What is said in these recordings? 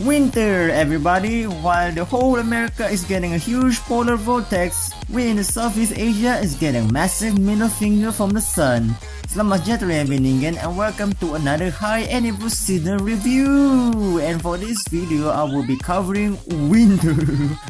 Winter, everybody! While the whole America is getting a huge polar vortex, we in the Southeast Asia is getting massive middle finger from the sun. Selamat sejahtera everyone and welcome to another HiAniView season review. And for this video, I will be covering Winter,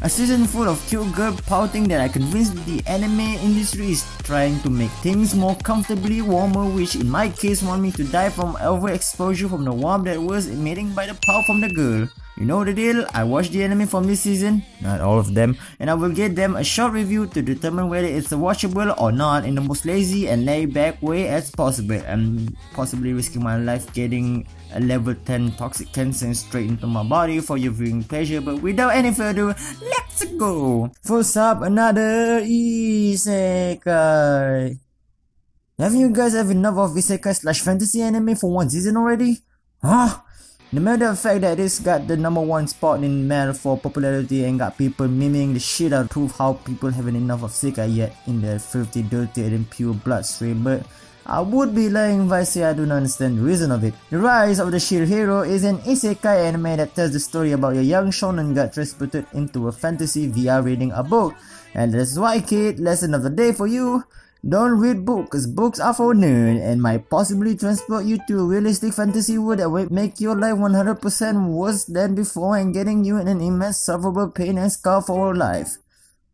a season full of cute girl pouting that I convinced the anime industry is trying to make things more comfortably warmer, which in my case want me to die from overexposure from the warmth that was emitting by the pout from the girl. You know the deal, I watched the anime from this season, not all of them, and I will give them a short review to determine whether it's watchable or not in the most lazy and laid back way as possible. I'm possibly risking my life getting a level 10 toxic cancer straight into my body for your viewing pleasure, but without any further ado, let's go! First up, another isekai. Haven't you guys have enough of isekai slash fantasy anime for one season already? Huh? No matter the fact that this got the #1 spot in Mel for popularity and got people miming the shit out, prove how people haven't enough of isekai yet in their filthy, dirty and pure bloodstream, but I would be lying if I say I do not understand the reason of it. The Rise of the Shield Hero is an isekai anime that tells the story about a young shonen got transported into a fantasy via reading a book. And that's why, kid, lesson of the day for you: don't read books, cause books are for nerds and might possibly transport you to a realistic fantasy world that will make your life 100% worse than before and getting you in an immense sufferable pain and scar for life.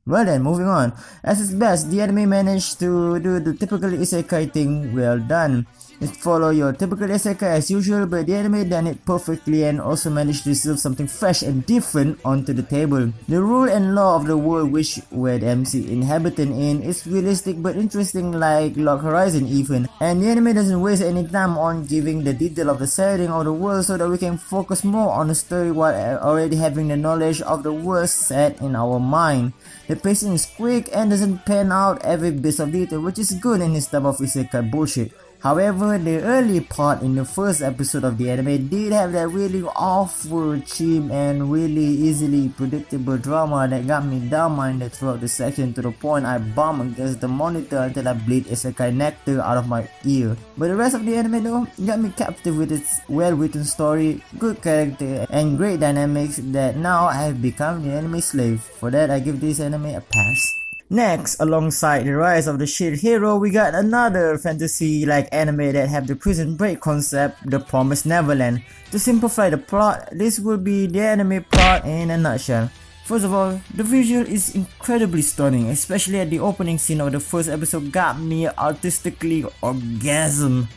Well then, moving on. As its best, the anime managed to do the typical isekai thing well done. It followed your typical isekai as usual, but the anime done it perfectly and also managed to serve something fresh and different onto the table. The rule and law of the world which where the MC inhabited in is realistic but interesting, like Log Horizon even, and the anime doesn't waste any time on giving the detail of the setting of the world so that we can focus more on the story while already having the knowledge of the world set in our mind. The pacing is quick and doesn't pan out every bit of detail, which is good in this type of isekai bullshit. However, the early part in the first episode of the anime did have that really awful, cheap and really easily predictable drama that got me down-minded throughout the section to the point I bumped against the monitor until I bleed isekai nectar out of my ear. But the rest of the anime though got me captive with its well-written story, good character and great dynamics that now I have become the anime slave. For that, I give this anime a pass. Next, alongside the Rise of the Shield Hero, we got another fantasy-like anime that have the prison break concept, The Promised Neverland. To simplify the plot, this will be the anime plot in a nutshell. First of all, the visual is incredibly stunning, especially at the opening scene of the first episode got me artistically orgasm.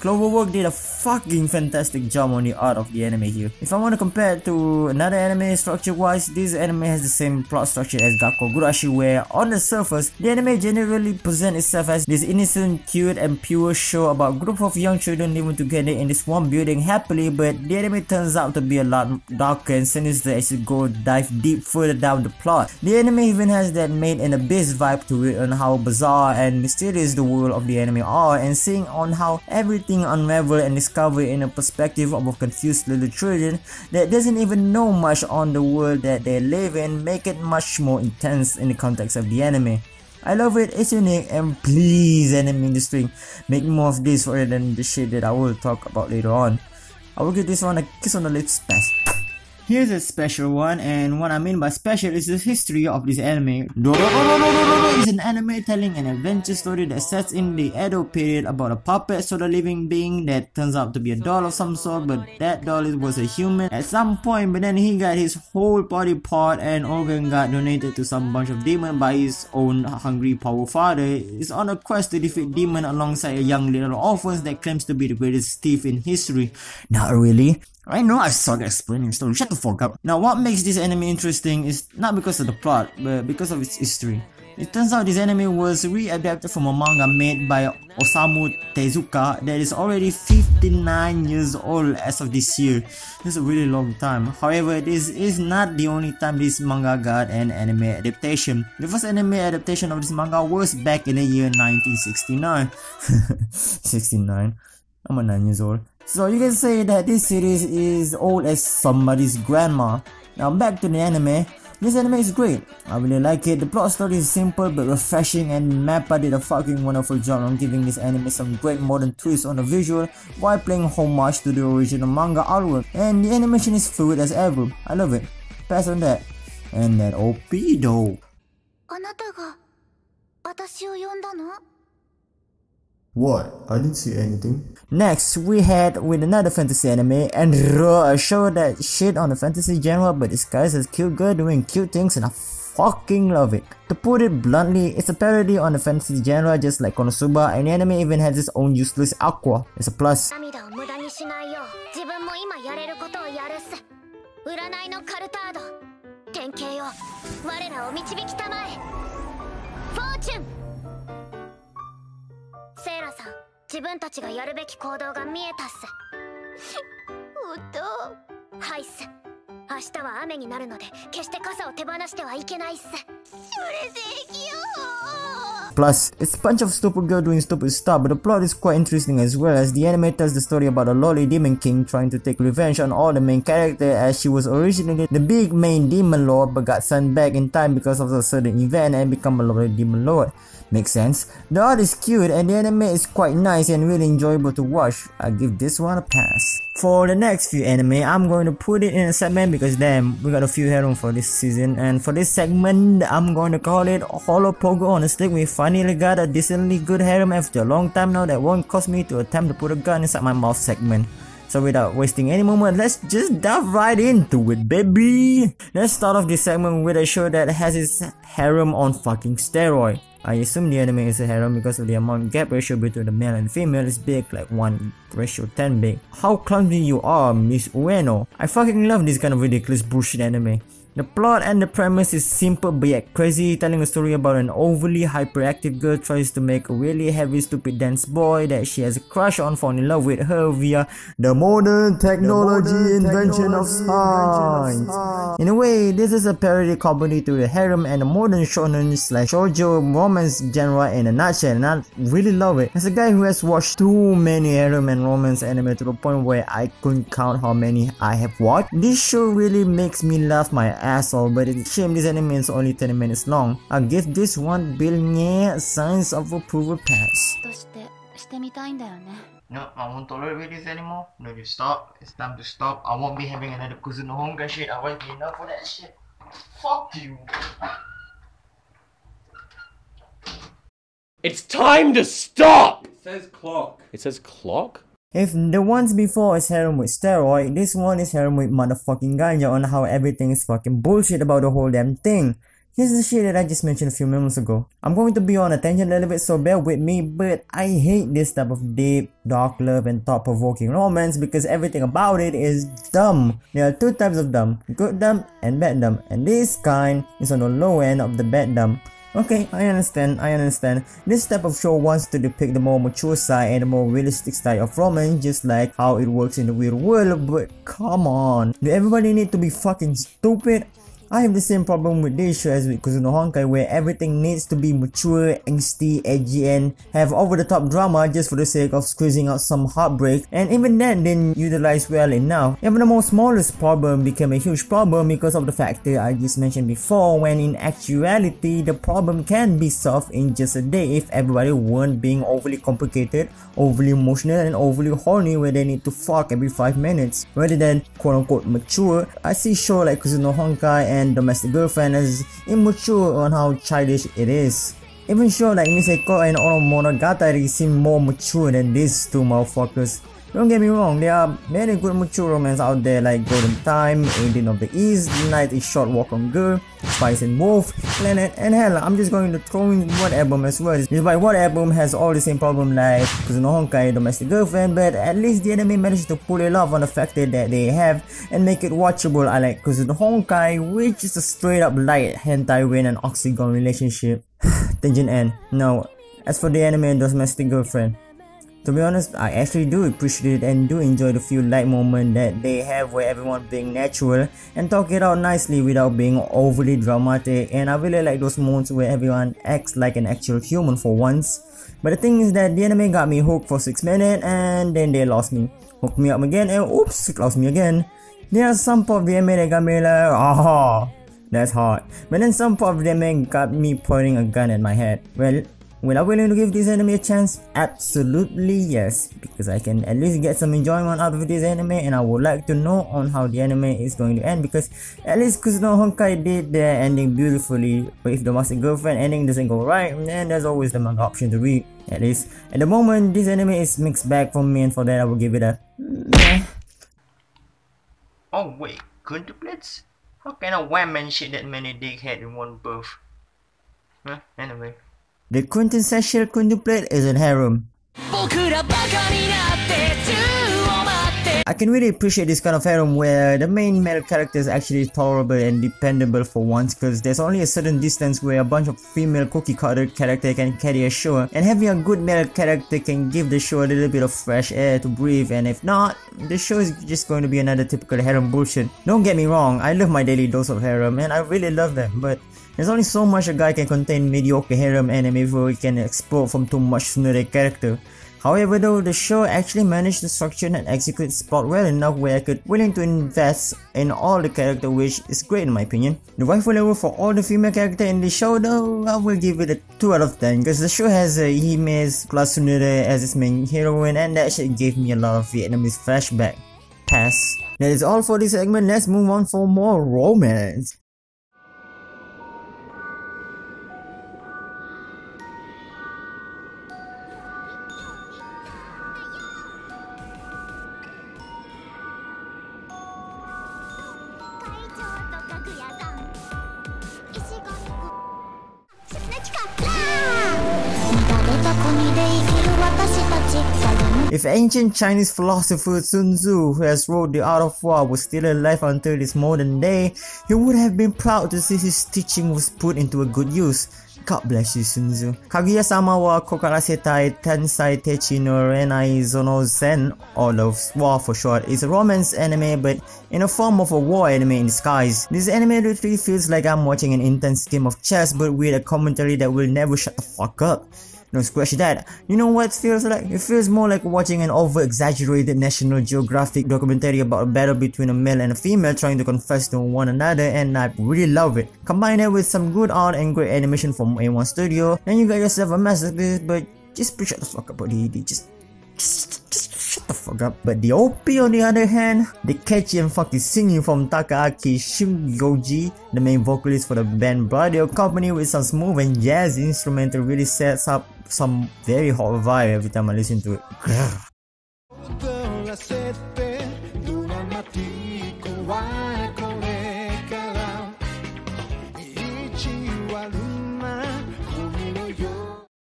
Cloverwork did a fucking fantastic job on the art of the anime here. If I want to compare it to another anime structure-wise, this anime has the same plot structure as Gakkou-gurashi, where on the surface, the anime generally presents itself as this innocent, cute and pure show about a group of young children living together in this one building happily, but the anime turns out to be a lot darker and sinister as you go dive deep further down the plot. The anime even has that made and abyss vibe to it on how bizarre and mysterious the world of the anime are, and seeing on how everything unravel and discover in a perspective of a confused little children that doesn't even know much on the world that they live in make it much more intense in the context of the anime. I love it, it's unique, and please anime industry, make more of this rather than the shit that I will talk about later on. I will give this one a kiss on the lips pass. Here's a special one, and what I mean by special is the history of this anime. Dororo is an anime telling an adventure story that sets in the Edo period about a puppet sort of living being that turns out to be a doll of some sort, but that doll was a human at some point, but then he got his whole body part and organ got donated to some bunch of demon by his own hungry power father. Is on a quest to defeat demon alongside a young little orphan that claims to be the greatest thief in history. Not really. I know I suck at explaining story, shut the fuck up. Now what makes this anime interesting is not because of the plot, but because of its history. It turns out this anime was readapted from a manga made by Osamu Tezuka that is already 59 years old as of this year. That's a really long time. However, this is not the only time this manga got an anime adaptation. The first anime adaptation of this manga was back in the year 1969. 69? I'm 9 years old. So you can say that this series is old as somebody's grandma. Now back to the anime. This anime is great. I really like it. The plot story is simple but refreshing, and Mappa did a fucking wonderful job on giving this anime some great modern twists on the visual while paying homage to the original manga artwork. And the animation is fluid as ever. I love it. Pass on that. And that OP though. What? I didn't see anything. Next, we had with another fantasy anime, and a show that shit on the fantasy genre but disguised as cute girl doing cute things, and I fucking love it. To put it bluntly, it's a parody on the fantasy genre just like Konosuba, and the anime even has its own useless aqua. It's a plus. Plus, it's a bunch of stupid girl doing stupid stuff, but the plot is quite interesting as well, as the anime tells the story about a lolly demon king trying to take revenge on all the main characters, as she was originally the big main demon lord but got sent back in time because of a certain event and become a lolly demon lord. Makes sense. The art is cute and the anime is quite nice and really enjoyable to watch. I give this one a pass. For the next few anime, I'm going to put it in a segment because damn, we got a few heroes for this season, and for this segment, I'm going to call it Hollow Pogo on a Stick. We finally got a decently good harem after a long time now that won't cost me to attempt to put a gun inside my mouth segment. So without wasting any moment, let's just dive right into it, baby! Let's start off this segment with a show that has its harem on fucking steroid. I assume the anime is a harem because of the amount gap ratio between the male and female is big, like 1:10 big. How clumsy you are, Miss Ueno. I fucking love this kind of ridiculous bullshit anime. The plot and the premise is simple but yet crazy, telling a story about an overly hyperactive girl tries to make a really heavy stupid dance boy that she has a crush on fall in love with her via the modern technology invention of science. In a way, this is a parody comedy to the harem and the modern shonen slash shoujo romance genre in a nutshell, and I really love it. As a guy who has watched too many harem and romance anime to the point where I couldn't count how many I have watched, this show really makes me laugh my asshole, but it's a shame this anime is only 10 minutes long. I'll give this one billion signs of approval pass. No, I won't tolerate this anymore. No, you stop. It's time to stop. I won't be having another Kuzuno Honga shit. I won't be enough for that shit. Fuck you. It's time to stop! It says clock. It says clock? If the ones before is harem with steroid, this one is harem with motherfucking ganja on how everything is fucking bullshit about the whole damn thing. Here's the shit that I just mentioned a few moments ago. I'm going to be on a tangent a little bit, so bear with me, but I hate this type of deep, dark love and thought-provoking romance because everything about it is dumb. There are two types of dumb, good dumb and bad dumb, and this kind is on the low end of the bad dumb. Okay, I understand. This type of show wants to depict the more mature side and the more realistic style of romance, just like how it works in the real world, but come on. Do everybody need to be fucking stupid? I have the same problem with this show as with Kuzuno Honkai, where everything needs to be mature, angsty, edgy, and have over-the-top drama just for the sake of squeezing out some heartbreak, and even that didn't utilize well enough. Even the most smallest problem became a huge problem because of the factor I just mentioned before, when in actuality the problem can be solved in just a day if everybody weren't being overly complicated, overly emotional, and overly horny where they need to fuck every 5 minutes. Rather than quote-unquote mature, I see shows like Kuzuno Honkai and Domestic Girlfriend as immature on how childish it is. Even shows like Nisekoi and Monogatari seem more mature than these two motherfuckers. Don't get me wrong, there are many good mature romance out there like Golden Time, Alien of the East, Night is Short Walk on Girl, Spice and Wolf, Planet, and hell, I'm just going to throw in What Album as well. Despite What Album has all the same problem like Kuzuno Honkai, Domestic Girlfriend, but at least the anime managed to pull it off on the factor that they have and make it watchable, unlike Kuzuno Honkai, which is a straight up light hentai with an oxygon relationship. Tangent end. Now, as for the anime and Domestic Girlfriend, to be honest, I actually do appreciate it and do enjoy the few light moments that they have where everyone being natural and talk it out nicely without being overly dramatic, and I really like those moments where everyone acts like an actual human for once. But the thing is that the anime got me hooked for 6 minutes and then they lost me. Hooked me up again and oops, lost me again. There are some part of the anime that got me like, aha. That's hard. But then some part of the anime got me pointing a gun at my head. Well, will I willing to give this anime a chance? Absolutely yes, because I can at least get some enjoyment out of this anime, and I would like to know on how the anime is going to end, because at least Kusuno Honkai did the ending beautifully. But if the Master Girlfriend ending doesn't go right, then there's always the manga option to read. At least at the moment, this anime is mixed bag for me, and for that I will give it a meh. Oh wait, quintuplets? How can a woman shit that many dickhead in one birth? Anyway. The quintessential quintuplet is a harem. I can really appreciate this kind of harem where the main male character is actually tolerable and dependable for once, because there's only a certain distance where a bunch of female cookie cutter character can carry a show, and having a good male character can give the show a little bit of fresh air to breathe, and if not, the show is just going to be another typical harem bullshit. Don't get me wrong, I love my daily dose of harem and I really love them, but there's only so much a guy can contain mediocre harem anime before he can explode from too much tsundere character. However though, the show actually managed to structure and execute its plot well enough where I could willing to invest in all the character, which is great in my opinion. The waifu level for all the female character in the show though, I will give it a 2 out of 10, because the show has Hime's class tsundere as its main heroine, and that shit gave me a lot of Vietnamese flashback. Pass. That is all for this segment, let's move on for more romance. If ancient Chinese philosopher Sun Tzu, who has wrote The Art of War, was still alive until this modern day, he would have been proud to see his teaching was put into a good use. God bless you, Sun Tzu. Kaguya-sama wa kokarasetai tensai techi no renai zono zen, or Love's War for short, is a romance anime but in a form of a war anime in disguise. This anime literally feels like I'm watching an intense game of chess but with a commentary that will never shut the fuck up. No, scratch that. You know what it feels like? It feels more like watching an over-exaggerated National Geographic documentary about a battle between a male and a female trying to confess to one another, and I really love it. Combine it with some good art and great animation from A1 Studio, and you got yourself a masterpiece, but just shut the fuck up, buddy. Just shut the fuck up. But the OP on the other hand, the catchy and fucking singing from Takaaki Shingoji, the main vocalist for the band Brother, accompanied with some smooth and jazzy instrumental, really sets up some very hot vibe every time I listen to it.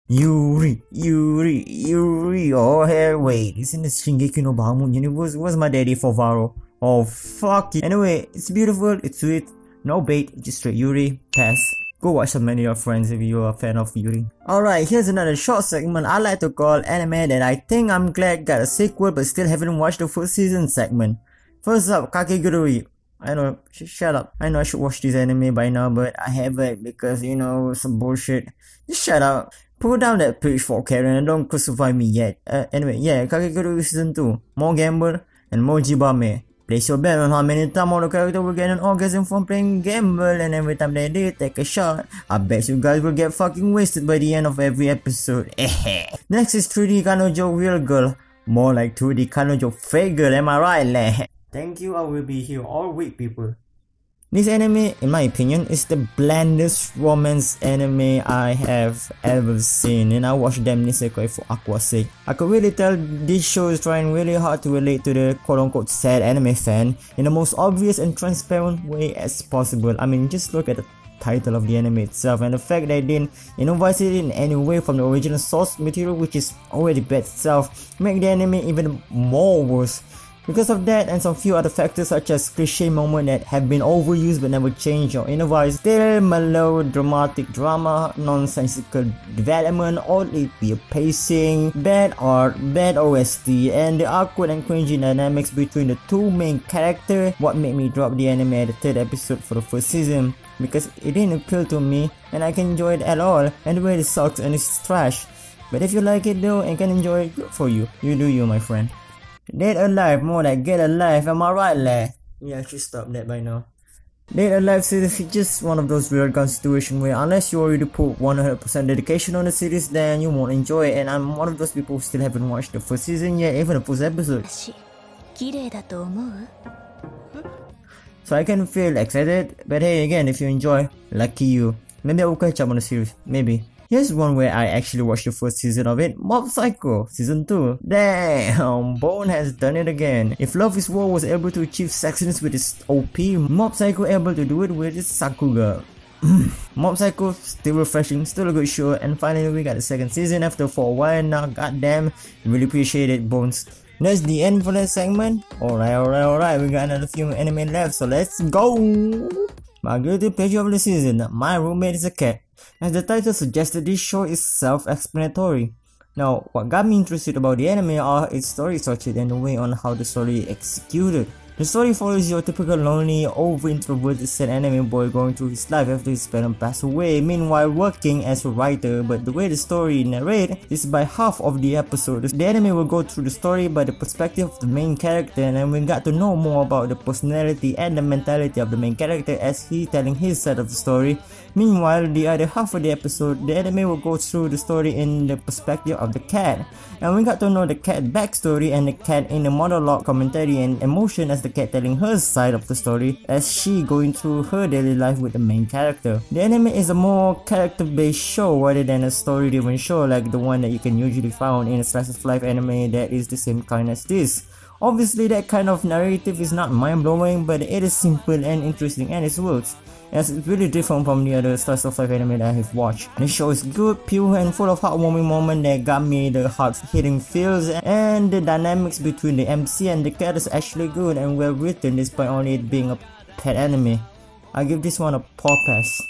Yuri, oh hell wait, it's in the Shingeki no Bahamon universe. Where's my daddy for Varo? Oh fuck it. Anyway, it's beautiful, it's sweet, no bait, just straight Yuri, pass. Go watch some Many of Your Friends if you're a fan of Yuri. Alright, here's another short segment I like to call anime that I think I'm glad got a sequel but still haven't watched the first season segment. First up, Kakegurui. I know, shut up. I know I should watch this anime by now, but I haven't because, you know, some bullshit. Just shut up. Pull down that pitchfork, Karen, and don't crucify me yet. Anyway, yeah, Kakegurui Season 2. More gamble and more jibame. Place your bet on how many times all the characters will get an orgasm from playing gamble, and every time they do, take a shot. I bet you guys will get fucking wasted by the end of every episode. Next is 3D Kanojo Real Girl. More like 2D Kanojo Fake Girl, am I right, leh? Thank you, I will be here all week, people. This anime, in my opinion, is the blandest romance anime I have ever seen, and I watched them nisekoi for Aqua's sake. I could really tell this show is trying really hard to relate to the quote-unquote sad anime fan in the most obvious and transparent way as possible. I mean, just look at the title of the anime itself, and the fact that they didn't innovate it in any way from the original source material, which is already bad itself, make the anime even more worse. Because of that and some few other factors such as cliche moments that have been overused but never changed or innovated, still melodramatic drama, nonsensical development, oddly weird pacing, bad art, bad OST, and the awkward and cringy dynamics between the two main characters, what made me drop the anime at the 3rd episode for the first season, because it didn't appeal to me and I can enjoy it at all, and the way it sucks and it's trash. But if you like it though and can enjoy it, good for you. You do you, my friend. Dead alive, more like get alive, am I right, leh? Yeah, I should stop that by now. Dead Alive series is just one of those weird gun situations where unless you already put 100% dedication on the series, then you won't enjoy it, and I'm one of those people who still haven't watched the first season yet, even the first episode. So I can feel excited, but hey, again, if you enjoy, lucky you. Maybe I will catch up on the series, maybe. Here's one where I actually watched the first season of it, Mob Psycho, Season 2. Damn, Bone has done it again. If Love is War was able to achieve sexiness with its OP, Mob Psycho able to do it with its Sakuga. Mob Psycho, still refreshing, still a good show, and finally we got the second season after for a while now, goddamn, really appreciate it, Bones. That's the end for that segment. Alright, we got another few anime left, so let's go! My guilty pleasure of the season, My Roommate is a Cat. As the title suggested, this show is self-explanatory. Now, what got me interested about the anime are its story structure and the way on how the story is executed. The story follows your typical lonely, over-introverted sad anime boy going through his life after his parents pass away, meanwhile working as a writer, but the way the story narrated is by half of the episode. The anime will go through the story by the perspective of the main character, and we got to know more about the personality and the mentality of the main character as he telling his side of the story. Meanwhile, the other half of the episode, the anime will go through the story in the perspective of the cat, and we got to know the cat backstory and the cat in the monologue, commentary and emotion as the cat telling her side of the story as she going through her daily life with the main character. The anime is a more character-based show rather than a story-driven show like the one that you can usually find in a slice of life anime that is the same kind as this. Obviously, that kind of narrative is not mind-blowing, but it is simple and interesting and it works, as it's really different from the other slice of life anime that I have watched. The show is good, pure and full of heartwarming moments that got me the heart-hitting feels, and the dynamics between the MC and the cat is actually good and well written despite only it being a pet anime. I give this one a paw pass.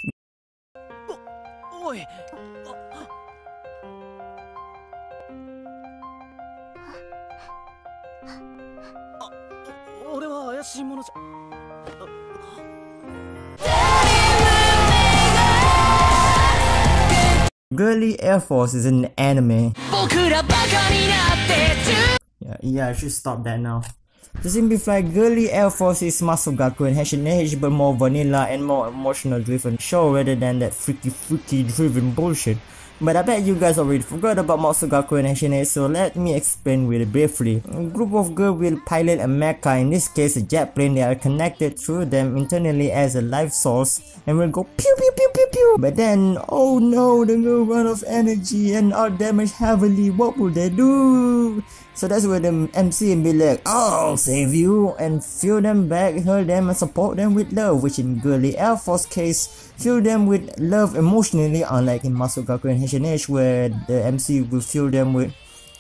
Girly Air Force is an anime. Yeah, I should stop that now. To simplify, Girly Air Force is Masugaku and HiAniView but more vanilla and more emotional driven show rather than that freaky driven bullshit. But I bet you guys already forgot about Masugaku and HiAniView, so let me explain really briefly. A group of girls will pilot a mecha, in this case a jet plane. They are connected through them internally as a life source and will go pew pew pew pew pew. But then, oh no, the girl run out of energy and are damaged heavily. What will they do? So that's where the MC will be like, I'll save you, and fill them back, heal them and support them with love, which in Girly Air Force case, fill them with love emotionally, unlike in Masugaku and HiAniView where the MC will fill them with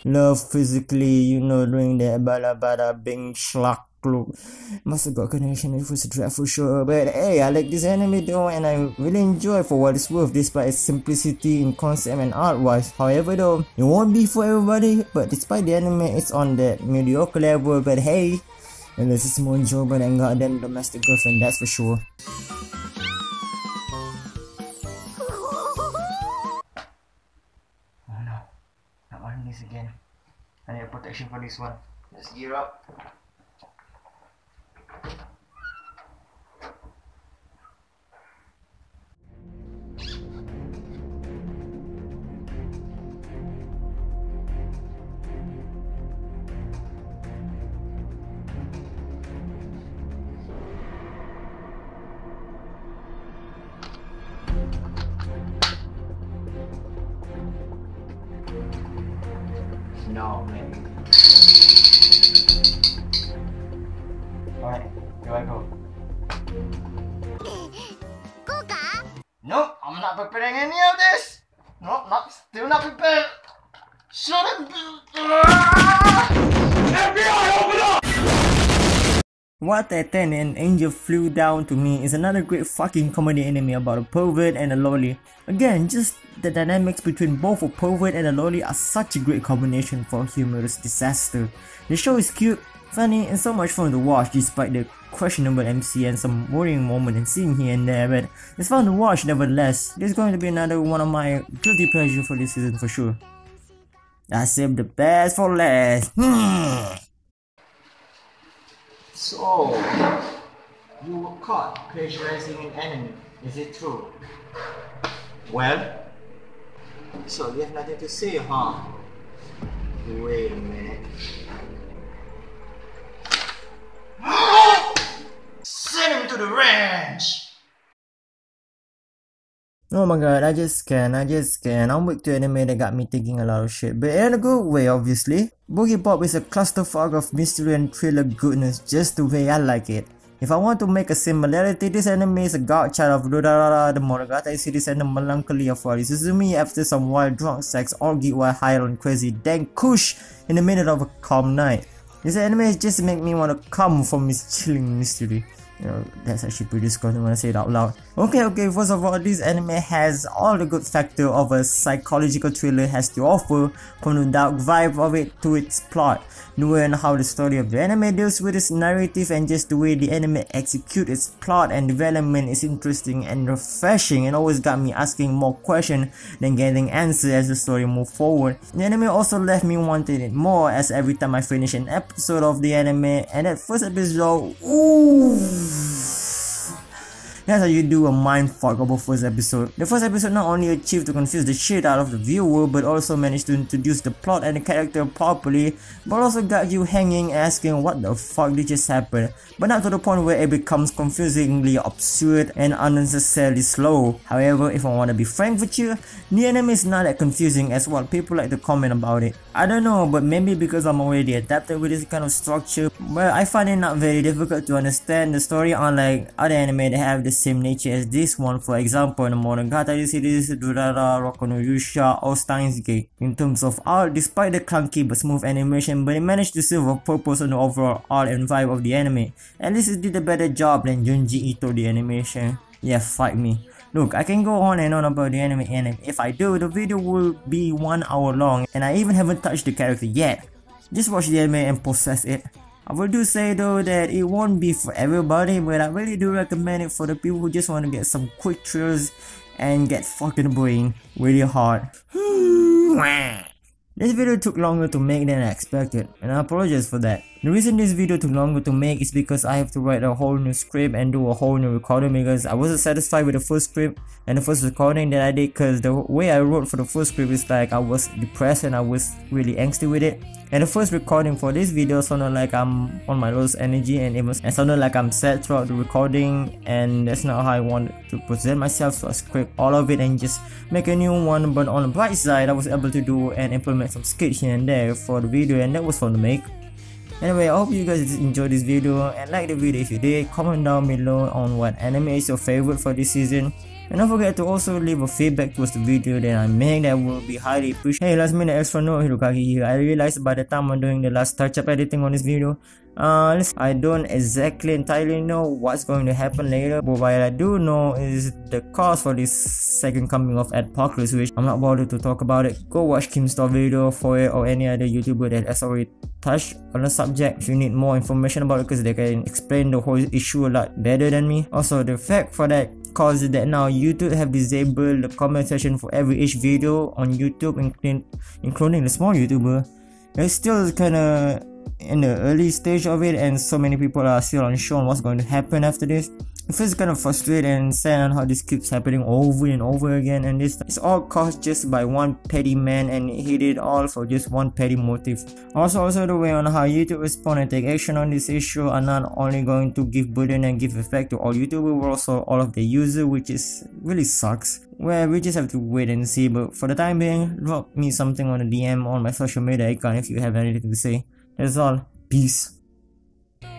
love physically, you know, doing the bada bada bing schlock look. Masugaku and HiAniView was a dreadful show, but hey, I like this anime though and I really enjoy for what it's worth despite its simplicity in concept and art wise. However though, it won't be for everybody, but despite the anime it's on that mediocre level, but hey, unless it's more enjoyable than goddamn Domestic Girlfriend, that's for sure. Oh no, not on this again. I need a protection for this one. Let's gear up. No, man. Alright, here I go. Nope, I'm not preparing any of this. Nope, still not prepared. Shut up. FBI, open up! What a 10 and Angel Flew Down to Me is another great fucking comedy anime about a pervert and a loli. Again, just the dynamics between both a pervert and a loli are such a great combination for a humorous disaster. The show is cute, funny, and so much fun to watch despite the questionable MC and some worrying moments and scene here and there, but it's fun to watch nevertheless. This is going to be another one of my guilty pleasures for this season for sure. I saved the best for last. So, you were caught plagiarizing an anime. Is it true? Well, so you have nothing to say, huh? Wait a minute. Send him to the ranch! Oh my god, I just can't. I'm weak to anime that got me thinking a lot of shit, but in a good way, obviously. Boogie Pop is a clusterfuck of mystery and thriller goodness, just the way I like it. If I want to make a similarity, this anime is a godchild of Durarara, the Monogatari series, and the melancholy of Wari Suzumi after some wild drunk sex orgy while high on crazy dank kush in the middle of a calm night. This anime just make me want to come from its chilling mystery. You know, that's actually pretty disgusting when I say it out loud. Okay, first of all, this anime has all the good factor of a psychological thriller has to offer, from the dark vibe of it to its plot, knowing how the story of the anime deals with its narrative, and just the way the anime executes its plot and development is interesting and refreshing and always got me asking more questions than getting answers as the story moves forward. The anime also left me wanting it more, as every time I finish an episode of the anime, and that first episode, ooh, that's how you do a mindfuck of a first episode. The first episode not only achieved to confuse the shit out of the viewer, but also managed to introduce the plot and the character properly, but also got you hanging asking what the fuck did just happen, but not to the point where it becomes confusingly absurd and unnecessarily slow. However, if I want to be frank with you, the anime is not that confusing as what people like to comment about it. I don't know, but maybe because I'm already adapted with this kind of structure, but I find it not very difficult to understand the story, unlike other anime that have the same nature as this one. For example, the Monogatari series, Durara, Roku no Yusha, or Steins Gate. In terms of art, despite the clunky but smooth animation, but it managed to serve a purpose on the overall art and vibe of the anime. At least it did a better job than Junji Ito the animation. Yeah, fight me. Look, I can go on and on about the anime, and if I do, the video will be 1 hour long, and I even haven't touched the character yet. Just watch the anime and process it. I will do say though that it won't be for everybody, but I really do recommend it for the people who just want to get some quick thrills and get fucking brain really hard. This video took longer to make than I expected, and I apologize for that. The reason this video took longer to make is because I have to write a whole new script and do a whole new recording, because I wasn't satisfied with the first script and the first recording that I did, because the way I wrote for the first script is like I was depressed and I was really angsty with it. And the first recording for this video sounded like I'm on my lowest energy, and it sounded like I'm sad throughout the recording, and that's not how I wanted to present myself, so I scraped all of it and just make a new one. But on the bright side, I was able to do and implement some skits here and there for the video, and that was fun to make. Anyway, I hope you guys enjoyed this video and like the video. If you did, comment down below on what anime is your favorite for this season. And don't forget to also leave a feedback towards the video that I make, that will be highly appreciated. Hey, last minute extra note, Hirugaki here. I realized by the time I'm doing the last touch-up editing on this video, I don't exactly entirely know what's going to happen later, but what I do know is the cause for this second coming of Apocalypse, which I'm not bothered to talk about it. Go watch Kim's video for it, or any other YouTuber that has already touched on the subject if you need more information about it, because they can explain the whole issue a lot better than me. Also, the fact for that cause is that now YouTube have disabled the comment section for every each video on YouTube, including the small YouTuber. It's still kinda in the early stage of it, and so many people are still unsure on what's going to happen after this. It feels kind of frustrated and sad on how this keeps happening over and over again, and this is all caused just by one petty man, and he did all for just one petty motive. Also the way on how YouTube respond and take action on this issue are not only going to give burden and give effect to all YouTubers, but also all of the users, which is really sucks. Well, we just have to wait and see, but for the time being, drop me something on the DM on my social media account if you have anything to say. That's all. Peace.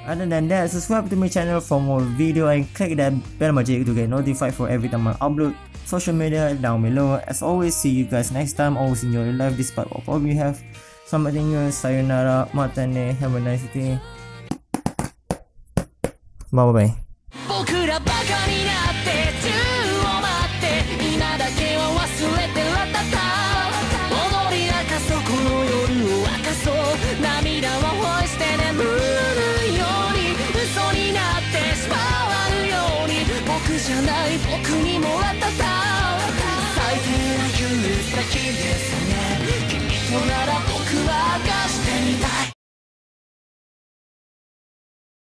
Other than that, subscribe to my channel for more video and click that bell magic to get notified for every time I upload. Social media down below. As always, see you guys next time. Always enjoy your life despite what problem you have. Selamat tinggal, sayonara, matane, have a nice day. Bye bye. 僕らバカになって宙を待って今だけを忘れてらたた踊り明かそうこの夜を明かそう涙を干して眠るように嘘になってしまわぬように僕じゃない僕にもらったた最低な憂鬱な日ですね君と